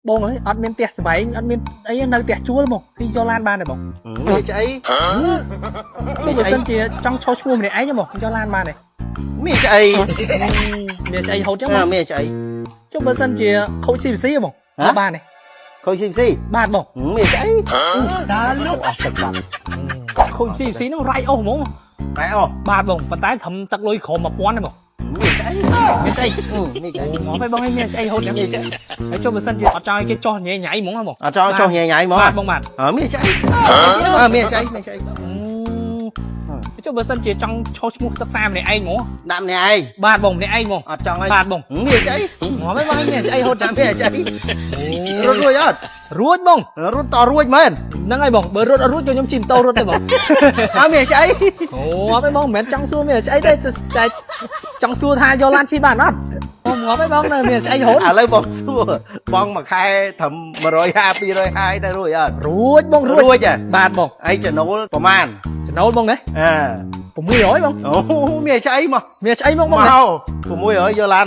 បងអើយអត់មានផ្ទះស្បែងអត់មានអីនៅផ្ទះជួលមកទីយកឡានបានទេបងមានស្អីជួយបើសិនជាចង់ឈរឈ្មោះម្នាក់ឯងមកយកឡានបានទេមានស្អីមានស្អីហូតចឹងមានស្អីចុះបើសិនជាខូច CVC ហ្មងបានទេខូច CVC បាទបងមានស្អីតាលោកអស់ទឹកបាត់ខូច CVC ហ្នឹងរាយអស់ហ្មងរាយអស់បាទបងប៉ុន្តែត្រឹមទឹកលុយក្រោម1000ទេបងមានស្អីមានស្អីមកទៅបងឲ្យមានស្អីហូតចឹងហើយចុះបើសិនជាអត់ចង់ឲ្យគេចោះញ៉ៃញ៉ៃហ្មងបងអត់ចង់ចោះញ៉ៃញ៉ៃហ្មងបាទបងបាទមានស្អីមានស្អីមានស្អីចុះបើសិនជាចង់ឈោះឈ្មោះសិក្សាម្នាក់ឯងហ្មងដាក់ម្នាក់ឯងបាទបងម្នាក់ឯងហ្មងអត់ចង់ឲ្យបាទបងមានស្អីមកទៅបងមានស្អីហូតចឹងមានស្អីរួចអត់រួចបងរត់តរួចមែនហ្នឹងហើយបងបើរត់អត់រួចចូលខ្ញុំជិះម៉ូតូរត់ទេបងមានស្អីអូមកទៅបងមិនមែនចង់សួរមានស្អីទេតែចង់សួរថាយកឡានជិះបានអត់បងមកទៅបងនៅមានស្អីហូតឥឡូវបងសួរបងមួយខែត្រឹម150 250ទៅរួចអត់រួចបងរួចបាទបងអីចំណូលប្រហែលចំណូលបងណា600បងអូមានស្អីមកមានស្អីមកបង600យកឡាន